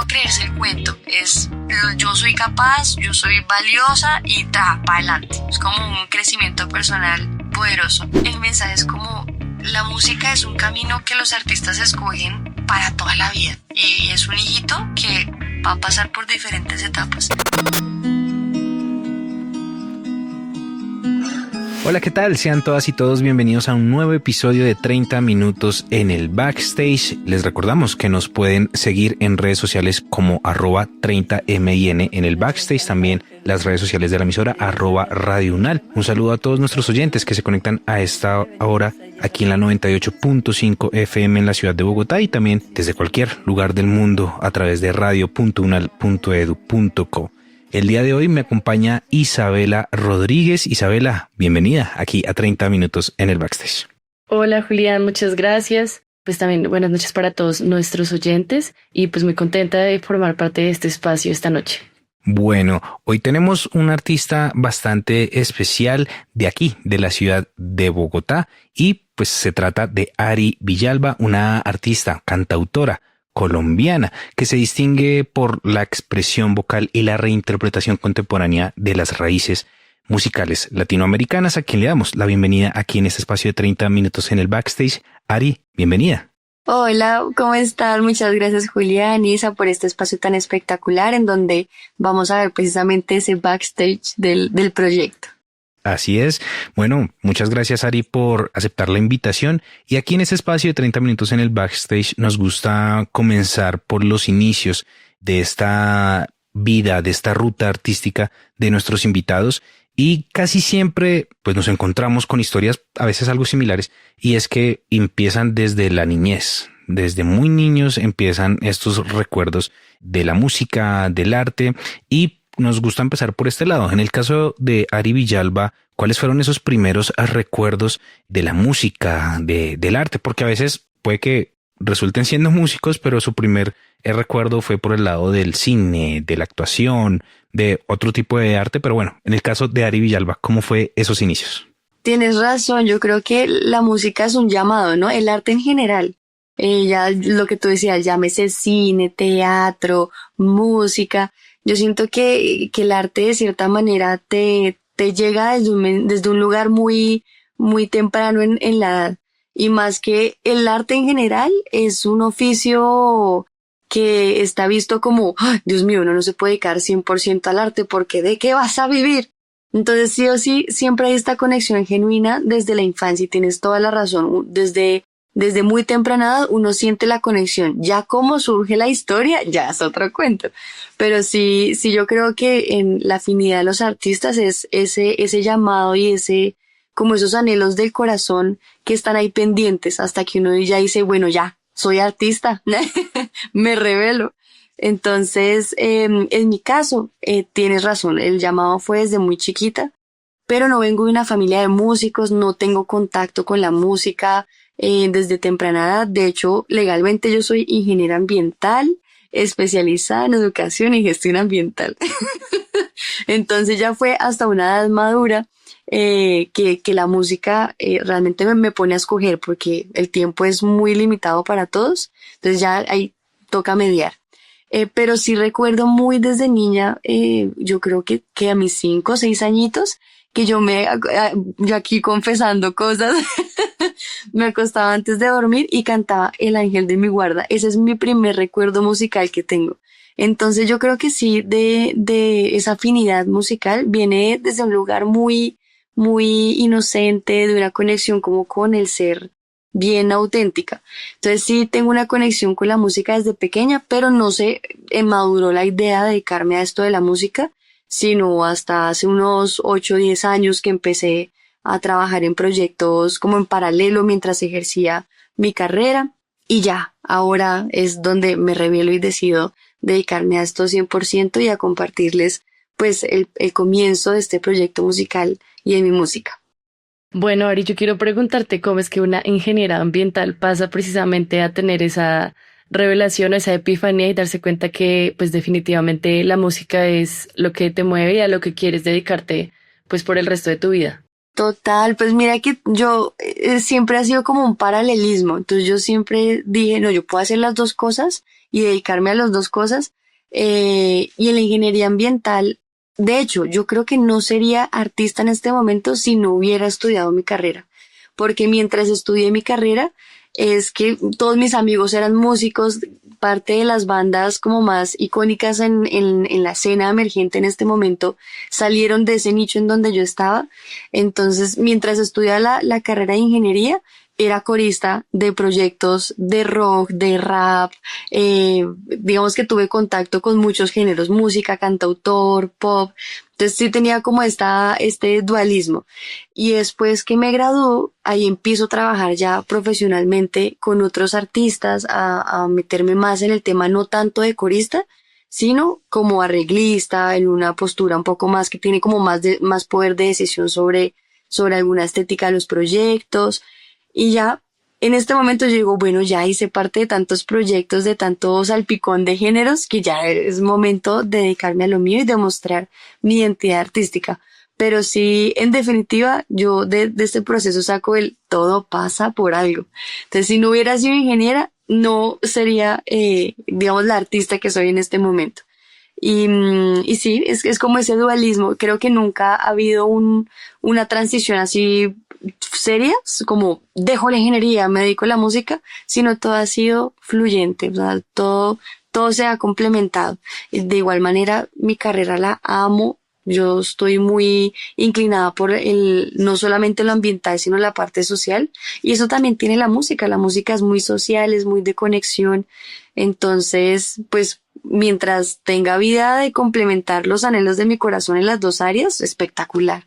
creerse el cuento, es yo soy capaz, yo soy valiosa y para adelante. Es como un crecimiento personal poderoso. El mensaje es como la música es un camino que los artistas escogen para toda la vida y es un hijito que va a pasar por diferentes etapas. Hola, ¿qué tal? Sean todas y todos bienvenidos a un nuevo episodio de 30 minutos en el backstage. Les recordamos que nos pueden seguir en redes sociales como @30min en el backstage, también las redes sociales de la emisora @Radio Unal. Un saludo a todos nuestros oyentes que se conectan a esta hora aquí en la 98.5 FM en la ciudad de Bogotá y también desde cualquier lugar del mundo a través de radio.unal.edu.co. El día de hoy me acompaña Isabela Rodríguez. Isabela, bienvenida aquí a 30 minutos en el backstage. Hola Julián, muchas gracias. Pues también buenas noches para todos nuestros oyentes y pues muy contenta de formar parte de este espacio esta noche. Bueno, hoy tenemos un artista bastante especial de aquí, de la ciudad de Bogotá, y pues se trata de Ari Villalba, una artista, cantautora colombiana que se distingue por la expresión vocal y la reinterpretación contemporánea de las raíces musicales latinoamericanas, a quien le damos la bienvenida aquí en este espacio de 30 minutos en el backstage. Ari, bienvenida. Hola, ¿cómo están? Muchas gracias Julián y Isa por este espacio tan espectacular en donde vamos a ver precisamente ese backstage del proyecto. Así es. Bueno, muchas gracias Ari por aceptar la invitación. Y aquí en este espacio de 30 minutos en el backstage nos gusta comenzar por los inicios de esta vida, de esta ruta artística de nuestros invitados. Y casi siempre pues nos encontramos con historias a veces algo similares, y es que empiezan desde la niñez. Desde muy niños empiezan estos recuerdos de la música, del arte, y nos gusta empezar por este lado. En el caso de Ari Villalba, ¿cuáles fueron esos primeros recuerdos de la música, del arte? Porque a veces puede que resulten siendo músicos, pero su primer recuerdo fue por el lado del cine, de la actuación, de otro tipo de arte. Pero bueno, en el caso de Ari Villalba, ¿cómo fue esos inicios? Tienes razón, yo creo que la música es un llamado, ¿no? El arte en general. Ya lo que tú decías, llámese cine, teatro, música. Yo siento que el arte de cierta manera te llega desde un lugar muy, muy temprano en la edad. Y más que el arte en general es un oficio que está visto como, ¡ay, Dios mío, uno no se puede dedicar 100% al arte porque ¿de qué vas a vivir? Entonces sí o sí, siempre hay esta conexión genuina desde la infancia y tienes toda la razón. Desde muy temprana edad uno siente la conexión. Ya cómo surge la historia, ya es otro cuento. Pero sí yo creo que en la afinidad de los artistas es ese llamado y como esos anhelos del corazón que están ahí pendientes hasta que uno ya dice, bueno, ya, soy artista, me revelo. Entonces, en mi caso, tienes razón, el llamado fue desde muy chiquita, pero no vengo de una familia de músicos, no tengo contacto con la música, desde temprana edad. De hecho, legalmente yo soy ingeniera ambiental, especializada en educación y gestión ambiental. Entonces ya fue hasta una edad madura que la música realmente me pone a escoger porque el tiempo es muy limitado para todos. Entonces ya ahí toca mediar. Pero sí recuerdo muy desde niña, yo creo que a mis 5 o 6 añitos, que yo aquí confesando cosas, me acostaba antes de dormir y cantaba El Ángel de mi Guarda. Ese es mi primer recuerdo musical que tengo. Entonces yo creo que sí, de esa afinidad musical viene desde un lugar muy, muy inocente, de una conexión como con el ser bien auténtica. Entonces sí tengo una conexión con la música desde pequeña, pero no se maduró la idea de dedicarme a esto de la música, sino hasta hace unos 8 o 10 años que empecé a trabajar en proyectos como en paralelo mientras ejercía mi carrera, y ya, ahora es donde me revelo y decido dedicarme a esto 100% y a compartirles pues el comienzo de este proyecto musical y de mi música. Bueno, Ari, yo quiero preguntarte cómo es que una ingeniera ambiental pasa precisamente a tener esa revelación o esa epifanía y darse cuenta que pues definitivamente la música es lo que te mueve y a lo que quieres dedicarte pues por el resto de tu vida. Total, pues mira que yo siempre ha sido como un paralelismo, entonces yo siempre dije, no, yo puedo hacer las dos cosas y dedicarme a las dos cosas. Y en la ingeniería ambiental, de hecho, yo creo que no sería artista en este momento si no hubiera estudiado mi carrera, porque mientras estudié mi carrera, es que todos mis amigos eran músicos, parte de las bandas como más icónicas en la escena emergente en este momento salieron de ese nicho en donde yo estaba. Entonces, mientras estudiaba la carrera de ingeniería, era corista de proyectos de rock, de rap, digamos que tuve contacto con muchos géneros, música, cantautor, pop, entonces sí tenía como este dualismo. Y después que me graduó, ahí empiezo a trabajar ya profesionalmente con otros artistas, a meterme más en el tema no tanto de corista, sino como arreglista, en una postura un poco más que tiene como más poder de decisión sobre alguna estética de los proyectos. Y ya en este momento yo digo, bueno, ya hice parte de tantos proyectos, de tanto salpicón de géneros, que ya es momento de dedicarme a lo mío y demostrar mi identidad artística. Pero sí, en definitiva, yo de este proceso saco el todo pasa por algo. Entonces, si no hubiera sido ingeniera, no sería, digamos, la artista que soy en este momento. Y sí, es como ese dualismo. Creo que nunca ha habido una transición así seria, como dejo la ingeniería, me dedico a la música, sino todo ha sido fluyente, o sea, todo se ha complementado. Y de igual manera, mi carrera la amo. Yo estoy muy inclinada por no solamente lo ambiental, sino la parte social. Y eso también tiene la música. La música es muy social, es muy de conexión. Entonces, pues, mientras tenga vida de complementar los anhelos de mi corazón en las dos áreas, espectacular.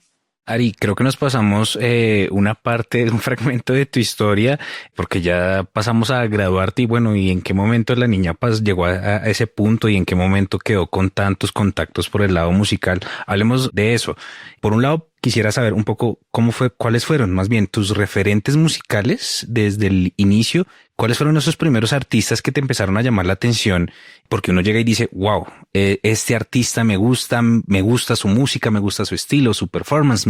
Ari, creo que nos pasamos una parte, un fragmento de tu historia, porque ya pasamos a graduarte y bueno, ¿y en qué momento la niña llegó a ese punto y en qué momento quedó con tantos contactos por el lado musical? Hablemos de eso. Por un lado, quisiera saber un poco cuáles fueron más bien tus referentes musicales desde el inicio. ¿Cuáles fueron esos primeros artistas que te empezaron a llamar la atención? Porque uno llega y dice, wow, este artista me gusta su música, me gusta su estilo, su performance,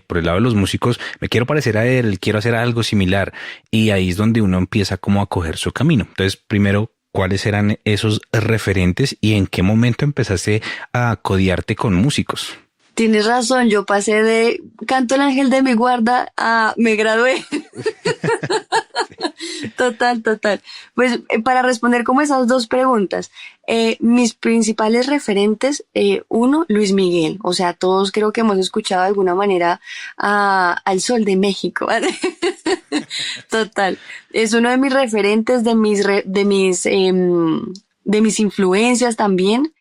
por el lado de los músicos, me quiero parecer a él, quiero hacer algo similar. Y ahí es donde uno empieza como a coger su camino. Entonces, primero, ¿cuáles eran esos referentes y en qué momento empezaste a codiarte con músicos? Tienes razón, yo pasé de canto el ángel de mi guarda a me gradué. Total. Pues para responder como esas dos preguntas, mis principales referentes, uno, Luis Miguel. O sea, todos creo que hemos escuchado de alguna manera al Sol de México. Total. Es uno de mis referentes, de mis influencias también.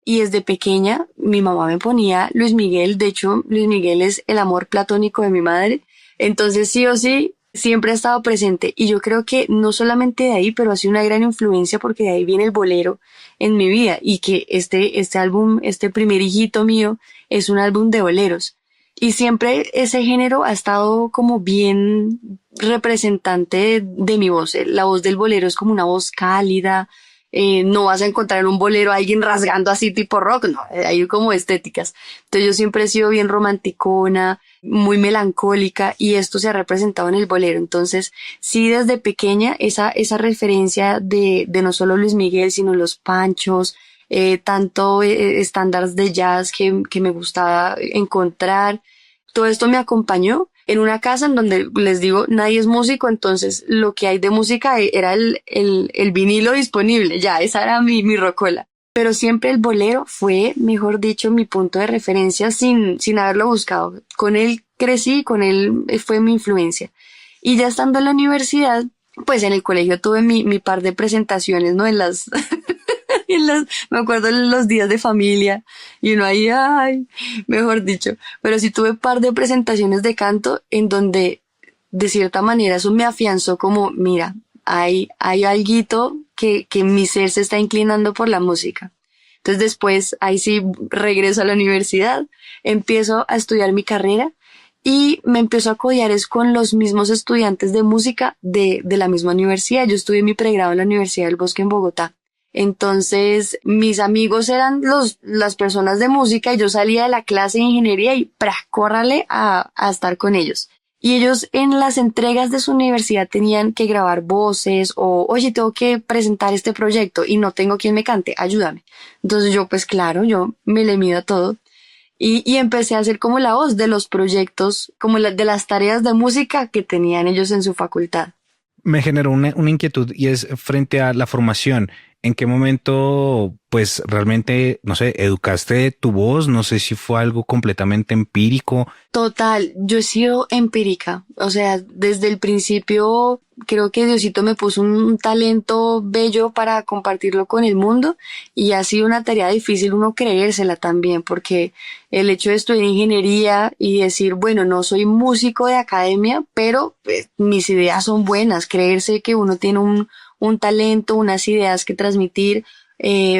Y desde pequeña mi mamá me ponía Luis Miguel. De hecho, Luis Miguel es el amor platónico de mi madre. Entonces, sí o sí, siempre ha estado presente. Y yo creo que no solamente de ahí, pero ha sido una gran influencia porque de ahí viene el bolero en mi vida. Y que este álbum, este primer hijito mío, es un álbum de boleros. Y siempre ese género ha estado como bien representante de mi voz. La voz del bolero es como una voz cálida. No vas a encontrar en un bolero a alguien rasgando así tipo rock, no, hay como estéticas. Entonces yo siempre he sido bien romanticona, muy melancólica y esto se ha representado en el bolero. Entonces sí, desde pequeña esa referencia de no solo Luis Miguel, sino los Panchos, tanto estándares de jazz que me gustaba encontrar. Todo esto me acompañó en una casa en donde, les digo, nadie es músico, entonces lo que hay de música era el vinilo disponible, ya, esa era mi rocola. Pero siempre el bolero fue, mejor dicho, mi punto de referencia sin haberlo buscado. Con él crecí, con él fue mi influencia. Y ya estando en la universidad, pues en el colegio tuve mi par de presentaciones, ¿no? Me acuerdo en los días de familia y uno ahí, ay, mejor dicho, pero sí tuve un par de presentaciones de canto en donde de cierta manera eso me afianzó como, mira, hay alguito que mi ser se está inclinando por la música. Entonces después, ahí sí regreso a la universidad, empiezo a estudiar mi carrera y me empiezo a codear es con los mismos estudiantes de música de la misma universidad. Yo estudié mi pregrado en la Universidad del Bosque en Bogotá. Entonces, mis amigos eran las personas de música y yo salía de la clase de ingeniería y córrale a estar con ellos. y ellos en las entregas de su universidad tenían que grabar voces o, oye, tengo que presentar este proyecto y no tengo quien me cante, ayúdame. Entonces yo, pues claro, yo me le mido a todo y empecé a hacer como la voz de los proyectos, como de las tareas de música que tenían ellos en su facultad. Me generó una inquietud y es frente a la formación. ¿En qué momento, pues realmente, no sé, educaste tu voz? No sé si fue algo completamente empírico. Total, yo he sido empírica, o sea, desde el principio creo que Diosito me puso un talento bello para compartirlo con el mundo y ha sido una tarea difícil uno creérsela también porque el hecho de estudiar ingeniería y decir, bueno, no soy músico de academia, pero mis ideas son buenas, creerse que uno tiene un talento, unas ideas que transmitir,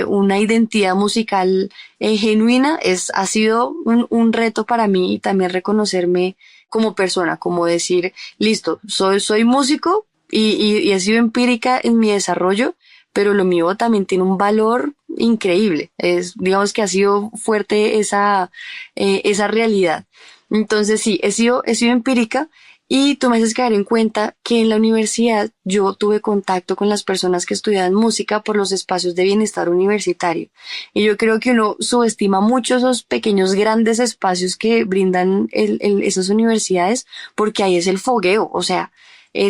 una identidad musical genuina, ha sido un reto para mí y también reconocerme como persona, como decir, listo, soy músico y he sido empírica en mi desarrollo, pero lo mío también tiene un valor increíble. Digamos que ha sido fuerte esa realidad. Entonces sí, he sido empírica. Y tú me haces caer en cuenta que en la universidad yo tuve contacto con las personas que estudiaban música por los espacios de bienestar universitario. Y yo creo que uno subestima mucho esos pequeños, grandes espacios que brindan esas universidades porque ahí es el fogueo. O sea,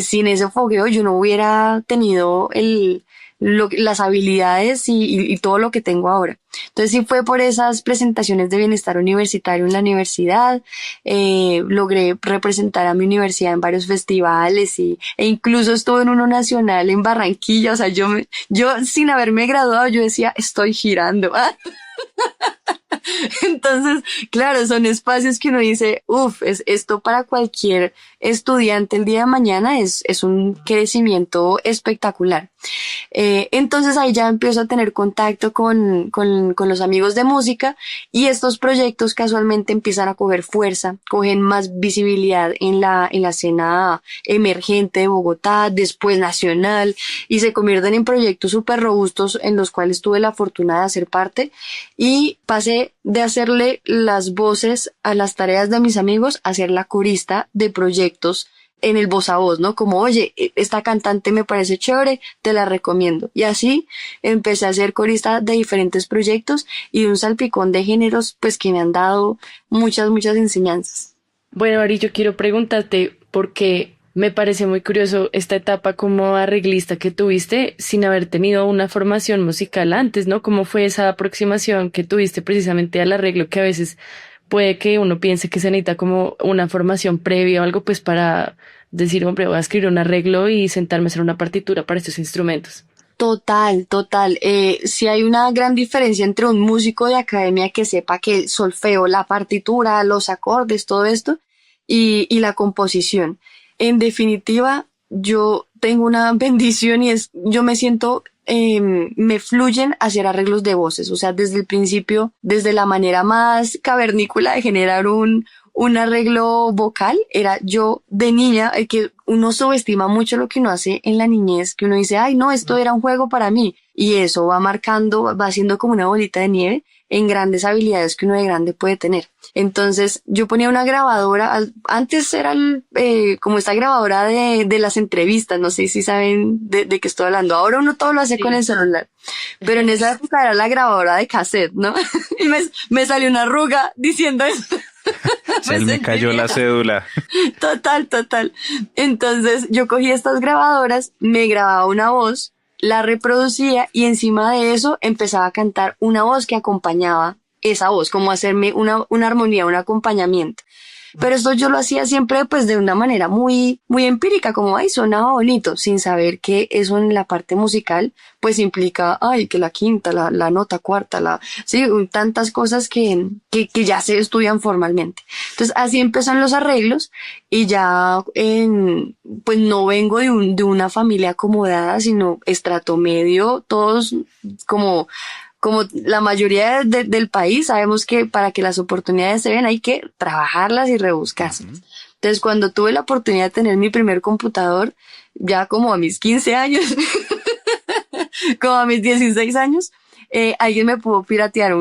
sin ese fogueo yo no hubiera tenido las habilidades y todo lo que tengo ahora. Entonces sí fue por esas presentaciones de bienestar universitario en la universidad, logré representar a mi universidad en varios festivales e incluso estuve en uno nacional en Barranquilla. O sea, yo sin haberme graduado yo decía, estoy girando. Entonces, claro, son espacios que uno dice, esto para cualquier estudiante el día de mañana es un crecimiento espectacular. Entonces ahí ya empiezo a tener contacto con los amigos de música y estos proyectos casualmente empiezan a coger fuerza, cogen más visibilidad en la escena emergente de Bogotá, después nacional, y se convierten en proyectos súper robustos en los cuales tuve la fortuna de hacer parte y pasé de hacerle las voces a las tareas de mis amigos a ser la corista de proyectos en el voz a voz, ¿no? Como, oye, esta cantante me parece chévere, te la recomiendo. Y así empecé a ser corista de diferentes proyectos y de un salpicón de géneros, pues que me han dado muchas, muchas enseñanzas. Bueno, Ari, yo quiero preguntarte porque me parece muy curioso esta etapa como arreglista que tuviste sin haber tenido una formación musical antes, ¿no? ¿Cómo fue esa aproximación que tuviste precisamente al arreglo que a veces puede que uno piense que se necesita como una formación previa o algo pues para decir, hombre, voy a escribir un arreglo y sentarme a hacer una partitura para estos instrumentos? Total. Sí hay una gran diferencia entre un músico de academia que sepa que el solfeo, la partitura, los acordes, todo esto, y la composición. En definitiva, yo tengo una bendición y yo me siento, me fluyen hacer arreglos de voces. O sea, desde el principio, desde la manera más cavernícola de generar un arreglo vocal, era yo de niña, que uno subestima mucho lo que uno hace en la niñez, que uno dice, ay no, esto era un juego para mí, y eso va marcando, va haciendo como una bolita de nieve en grandes habilidades que uno de grande puede tener. Entonces yo ponía una grabadora, antes era como esta grabadora de las entrevistas, no sé si saben de qué estoy hablando, ahora uno todo lo hace con el celular, pero en esa época era la grabadora de cassette, ¿no? Y me salió una arruga diciendo eso. Se me cayó la cédula. Total. Entonces yo cogí estas grabadoras, me grababa una voz, la reproducía y encima de eso empezaba a cantar una voz que acompañaba esa voz, como hacerme una armonía, un acompañamiento. Pero esto yo lo hacía siempre pues de una manera muy, muy empírica, como ay, sonaba bonito, sin saber que eso en la parte musical pues implica, ay, que la quinta, la nota cuarta, sí, tantas cosas que ya se estudian formalmente. Entonces así empiezan los arreglos y ya pues no vengo de una familia acomodada, sino estrato medio, todos como la mayoría del país, sabemos que para que las oportunidades se den hay que trabajarlas y rebuscárselas. Entonces, cuando tuve la oportunidad de tener mi primer computador, ya como a mis 15 años, como a mis 16 años, alguien me pudo piratear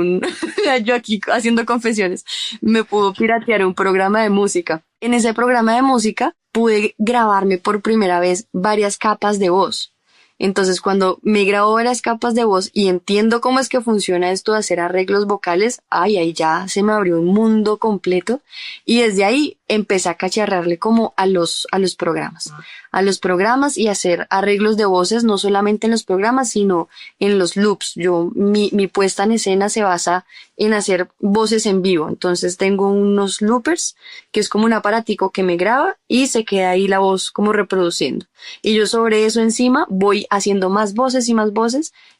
yo aquí haciendo confesiones, me pudo piratear un programa de música. En ese programa de música pude grabarme por primera vez varias capas de voz. Entonces, cuando me grabo varias capas de voz y entiendo cómo es que funciona esto de hacer arreglos vocales, ahí ya se me abrió un mundo completo y desde ahí empecé a cacharrarle como a los programas y hacer arreglos de voces, no solamente en los programas, sino en los loops. Mi puesta en escena se basa en hacer voces en vivo. Entonces tengo unos loopers, que es como un aparatico que me graba y se queda ahí la voz como reproduciendo. Y yo sobre eso encima voy haciendo más voces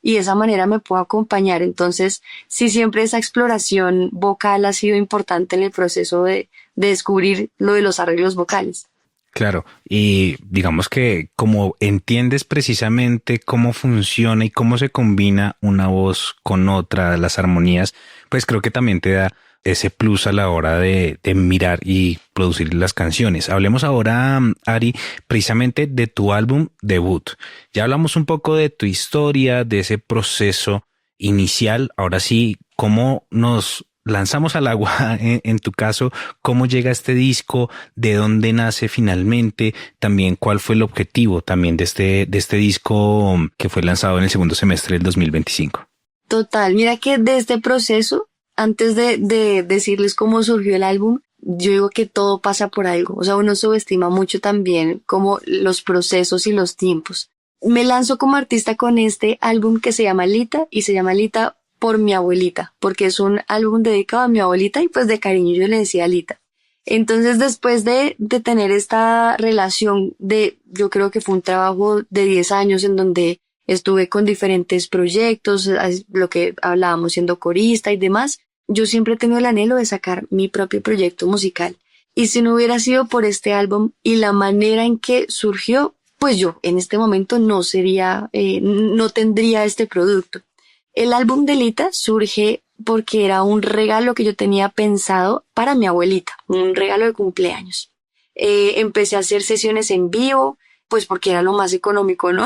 y de esa manera me puedo acompañar. Entonces, sí, siempre esa exploración vocal ha sido importante en el proceso de descubrir lo de los arreglos vocales. Claro, y digamos que como entiendes precisamente cómo funciona y cómo se combina una voz con otra, las armonías, pues creo que también te da ese plus a la hora de mirar y producir las canciones. Hablemos ahora, Ari, precisamente de tu álbum debut. Ya hablamos un poco de tu historia, de ese proceso inicial. Ahora sí, ¿cómo nos lanzamos al agua en tu caso? ¿Cómo llega este disco? ¿De dónde nace finalmente? También, ¿cuál fue el objetivo también de este disco que fue lanzado en el segundo semestre del 2025? Total, mira que de este proceso, antes de decirles cómo surgió el álbum, yo digo que todo pasa por algo. O sea, uno subestima mucho también como los procesos y los tiempos. Me lanzo como artista con este álbum que se llama Lita, y se llama Lita por mi abuelita, porque es un álbum dedicado a mi abuelita y pues de cariño yo le decía Lita. Entonces, después de tener esta relación yo creo que fue un trabajo de 10 años en donde estuve con diferentes proyectos, lo que hablábamos siendo corista y demás, yo siempre tengo el anhelo de sacar mi propio proyecto musical. Y si no hubiera sido por este álbum y la manera en que surgió, pues yo en este momento no tendría este producto. El álbum de Lita surge porque era un regalo que yo tenía pensado para mi abuelita, un regalo de cumpleaños. Empecé a hacer sesiones en vivo, pues porque era lo más económico, ¿no?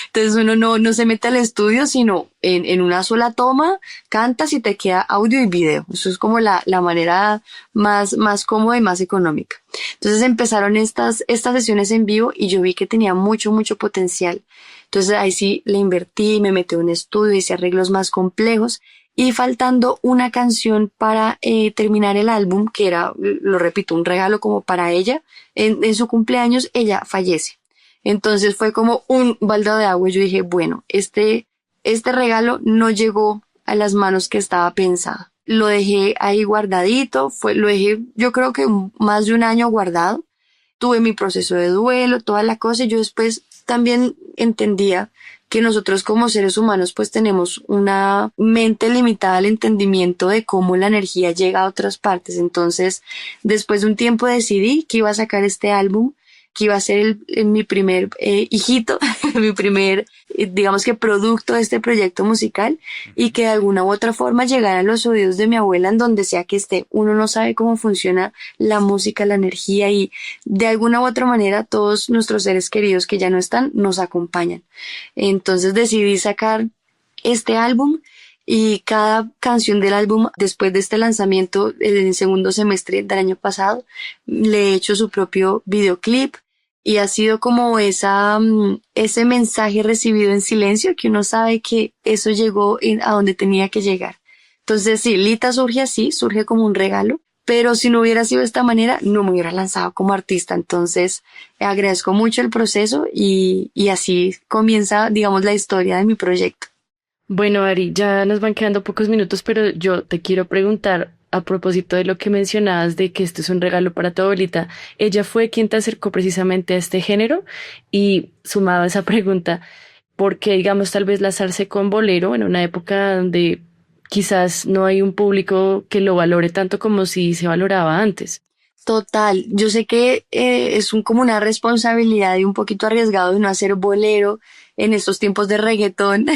Entonces uno no se mete al estudio, sino en una sola toma, cantas y te queda audio y video. Eso es como la manera más cómoda y más económica. Entonces empezaron estas sesiones en vivo y yo vi que tenía mucho potencial. Entonces ahí sí le invertí, me metí en un estudio, hice arreglos más complejos y faltando una canción para terminar el álbum, que era, lo repito, un regalo como para ella, en su cumpleaños ella fallece. Entonces fue como un balde de agua y yo dije, bueno, este regalo no llegó a las manos que estaba pensado. Lo dejé ahí guardadito, lo dejé yo creo que más de un año guardado. Tuve mi proceso de duelo, toda la cosa, y yo después también entendía que nosotros como seres humanos pues tenemos una mente limitada al entendimiento de cómo la energía llega a otras partes. Entonces, después de un tiempo decidí que iba a sacar este álbum, que iba a ser mi primer hijito, mi primer, digamos que producto de este proyecto musical, y que de alguna u otra forma llegara a los oídos de mi abuela en donde sea que esté. Uno no sabe cómo funciona la música, la energía, y de alguna u otra manera todos nuestros seres queridos que ya no están nos acompañan. Entonces decidí sacar este álbum. Y cada canción del álbum, después de este lanzamiento, en el segundo semestre del año pasado, le he hecho su propio videoclip. Y ha sido como ese mensaje recibido en silencio, que uno sabe que eso llegó a donde tenía que llegar. Entonces sí, Lita surge así, surge como un regalo, pero si no hubiera sido de esta manera, no me hubiera lanzado como artista. Entonces agradezco mucho el proceso y así comienza, digamos, la historia de mi proyecto. Bueno, Ari, ya nos van quedando pocos minutos, pero yo te quiero preguntar a propósito de lo que mencionabas de que esto es un regalo para tu abuelita. ¿Ella fue quien te acercó precisamente a este género? Y sumado a esa pregunta, ¿por qué, digamos, tal vez lanzarse con bolero en una época donde quizás no hay un público que lo valore tanto como si se valoraba antes? Total, yo sé que es como una responsabilidad y un poquito arriesgado de no hacer bolero en estos tiempos de reggaetón,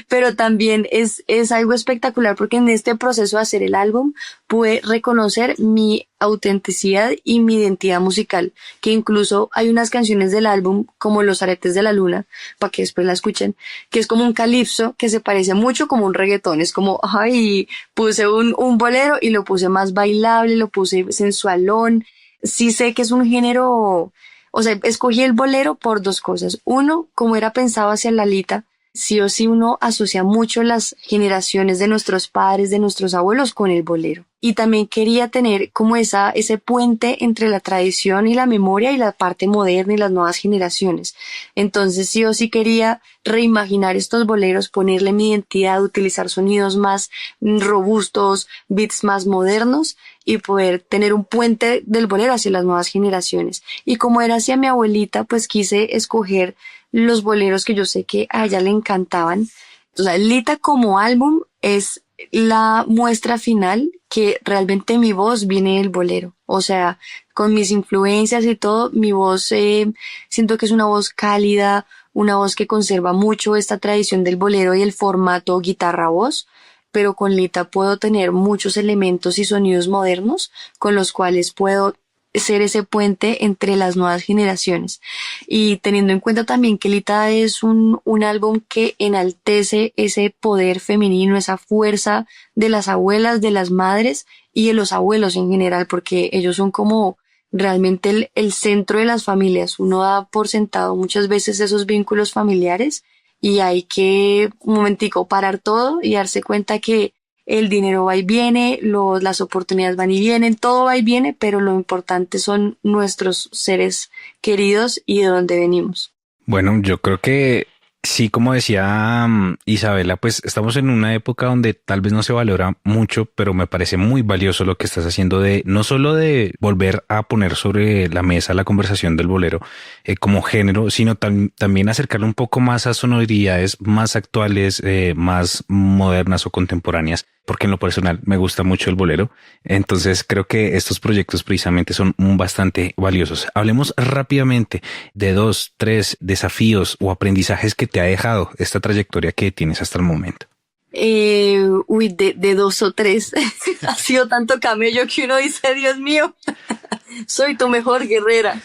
pero también es algo espectacular porque en este proceso de hacer el álbum pude reconocer mi autenticidad y mi identidad musical, que incluso hay unas canciones del álbum como Los Aretes de la Luna, para que después la escuchen, que es como un calipso que se parece mucho como un reggaetón, es como, ay, puse un bolero y lo puse más bailable, lo puse sensualón. Sí sé que es un género, o sea, escogí el bolero por dos cosas. Uno, como era pensado hacia Lalita, sí o sí uno asocia mucho las generaciones de nuestros padres, de nuestros abuelos con el bolero. Y también quería tener como ese puente entre la tradición y la memoria y la parte moderna y las nuevas generaciones. Entonces sí o sí quería reimaginar estos boleros, ponerle mi identidad, utilizar sonidos más robustos, beats más modernos y poder tener un puente del bolero hacia las nuevas generaciones. Y como era hacia mi abuelita, pues quise escoger los boleros que yo sé que a ella le encantaban. Entonces, Lita como álbum es la muestra final que realmente mi voz viene del bolero. O sea, con mis influencias y todo, mi voz siento que es una voz cálida, una voz que conserva mucho esta tradición del bolero y el formato guitarra-voz, pero con Lita puedo tener muchos elementos y sonidos modernos con los cuales puedo ser ese puente entre las nuevas generaciones. Y teniendo en cuenta también que Lita es un álbum que enaltece ese poder femenino, esa fuerza de las abuelas, de las madres y de los abuelos en general, porque ellos son como realmente el centro de las familias. Uno da por sentado muchas veces esos vínculos familiares y hay que un momentico parar todo y darse cuenta que el dinero va y viene, las oportunidades van y vienen, todo va y viene, pero lo importante son nuestros seres queridos y de dónde venimos. Bueno, yo creo que sí, como decía Isabela, pues estamos en una época donde tal vez no se valora mucho, pero me parece muy valioso lo que estás haciendo de no solo de volver a poner sobre la mesa la conversación del bolero como género, sino también acercarlo un poco más a sonoridades más actuales, más modernas o contemporáneas, porque en lo personal me gusta mucho el bolero. Entonces creo que estos proyectos precisamente son bastante valiosos. Hablemos rápidamente de 2, 3 desafíos o aprendizajes que te ha dejado esta trayectoria que tienes hasta el momento. De dos o tres. Ha sido tanto camello que uno dice, Dios mío, soy tu mejor guerrera.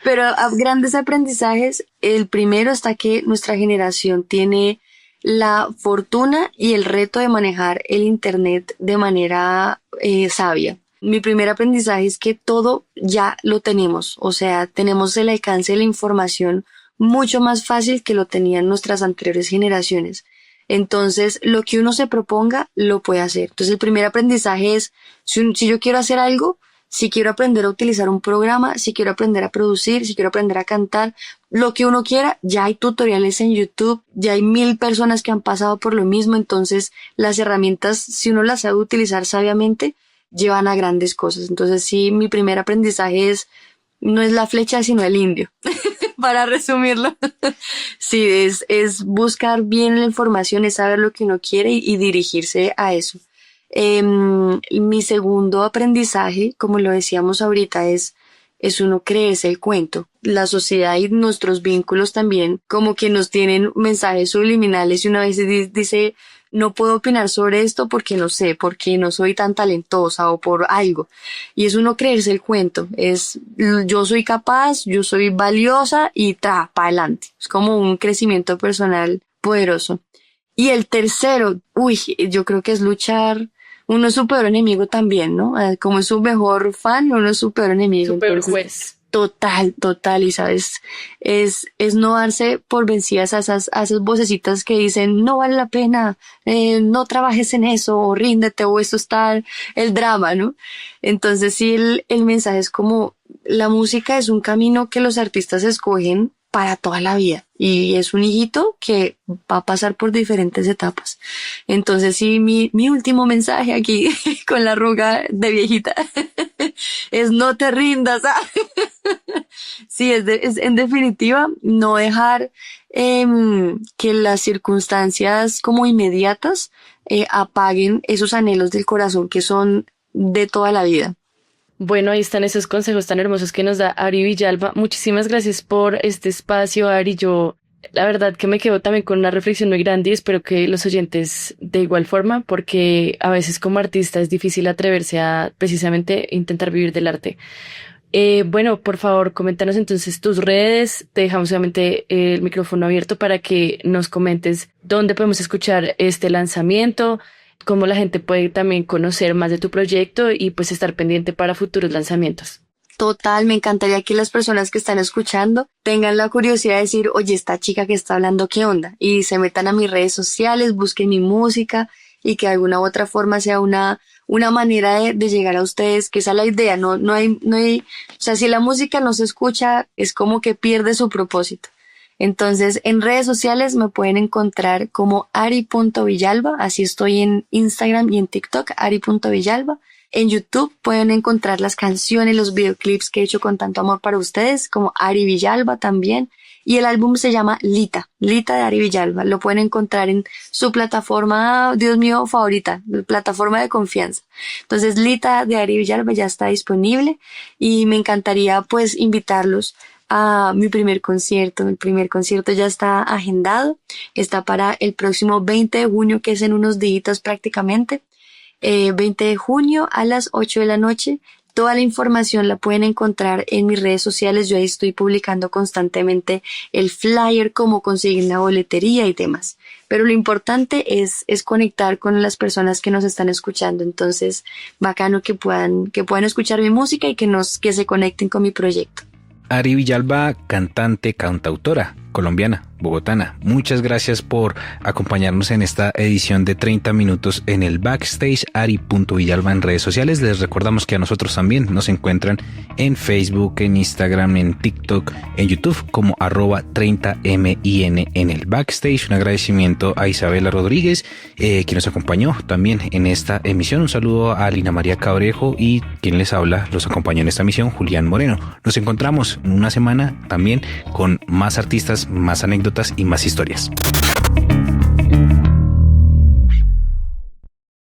Pero a grandes aprendizajes, el primero está que nuestra generación tiene la fortuna y el reto de manejar el Internet de manera sabia. Mi primer aprendizaje es que todo ya lo tenemos, o sea, tenemos el alcance de la información mucho más fácil que lo tenían nuestras anteriores generaciones. Entonces, lo que uno se proponga, lo puede hacer. Entonces, el primer aprendizaje es, si yo quiero hacer algo, si quiero aprender a utilizar un programa, si quiero aprender a producir, si quiero aprender a cantar, lo que uno quiera, ya hay tutoriales en YouTube, ya hay 1000 personas que han pasado por lo mismo, entonces las herramientas, si uno las sabe utilizar sabiamente, llevan a grandes cosas. Entonces sí, mi primer aprendizaje no es la flecha, sino el indio, para resumirlo. Sí, es buscar bien la información, es saber lo que uno quiere y dirigirse a eso. Mi segundo aprendizaje, como lo decíamos ahorita, es uno creerse el cuento. La sociedad y nuestros vínculos también como que nos tienen mensajes subliminales y una vez dice, no puedo opinar sobre esto porque no sé, porque no soy tan talentosa o por algo. Y es uno creerse el cuento. Es yo soy capaz, yo soy valiosa y para adelante. Es como un crecimiento personal poderoso. Y el tercero, yo creo que es luchar. Uno es su peor enemigo también, ¿no? Como es su mejor fan, uno es su peor enemigo. Su peor juez. Total, y sabes, es no darse por vencidas a esas vocecitas que dicen, no vale la pena, no trabajes en eso, o ríndete, o eso está el drama, ¿no? Entonces sí, el mensaje es como, la música es un camino que los artistas escogen para toda la vida y es un hijito que va a pasar por diferentes etapas. Entonces sí, mi último mensaje aquí con la arruga de viejita es no te rindas. Sí, es en definitiva no dejar que las circunstancias como inmediatas apaguen esos anhelos del corazón que son de toda la vida. Bueno, ahí están esos consejos tan hermosos que nos da Ari Villalba. Muchísimas gracias por este espacio, Ari. Yo, la verdad que me quedo también con una reflexión muy grande y espero que los oyentes de igual forma, porque a veces como artista es difícil atreverse a precisamente intentar vivir del arte. Bueno, por favor, coméntanos entonces tus redes. Te dejamos obviamente el micrófono abierto para que nos comentes dónde podemos escuchar este lanzamiento, cómo la gente puede también conocer más de tu proyecto y pues estar pendiente para futuros lanzamientos. Total, me encantaría que las personas que están escuchando tengan la curiosidad de decir, oye, esta chica que está hablando, ¿qué onda? Y se metan a mis redes sociales, busquen mi música y que de alguna u otra forma sea una manera de llegar a ustedes, que esa es la idea, no hay, o sea, si la música no se escucha, es como que pierde su propósito. Entonces, en redes sociales me pueden encontrar como ari.villalba, así estoy en Instagram y en TikTok, ari.villalba. En YouTube pueden encontrar las canciones, los videoclips que he hecho con tanto amor para ustedes, como Ari Villalba también. Y el álbum se llama Lita de Ari Villalba. Lo pueden encontrar en su plataforma, Dios mío, favorita, plataforma de confianza. Entonces, Lita de Ari Villalba ya está disponible y me encantaría pues invitarlos a mi primer concierto. El primer concierto ya está agendado, está para el próximo 20 de junio, que es en unos días prácticamente. 20 de junio a las 8 de la noche. Toda la información la pueden encontrar en mis redes sociales. Yo ahí estoy publicando constantemente el flyer, cómo conseguir la boletería y demás. Pero lo importante es conectar con las personas que nos están escuchando. Entonces, bacano que puedan escuchar mi música y que se conecten con mi proyecto. Ari Villalba, cantante, cantautora colombiana, bogotana. Muchas gracias por acompañarnos en esta edición de 30 minutos en el backstage. Ari.Villalba en redes sociales. Les recordamos que a nosotros también nos encuentran en Facebook, en Instagram, en TikTok, en YouTube como @30min en el backstage. Un agradecimiento a Isabela Rodríguez, quien nos acompañó también en esta emisión. Un saludo a Lina María Cabrejo y quien les habla, los acompañó en esta emisión, Julián Moreno. Nos encontramos en una semana también con más artistas, más anécdotas y más historias.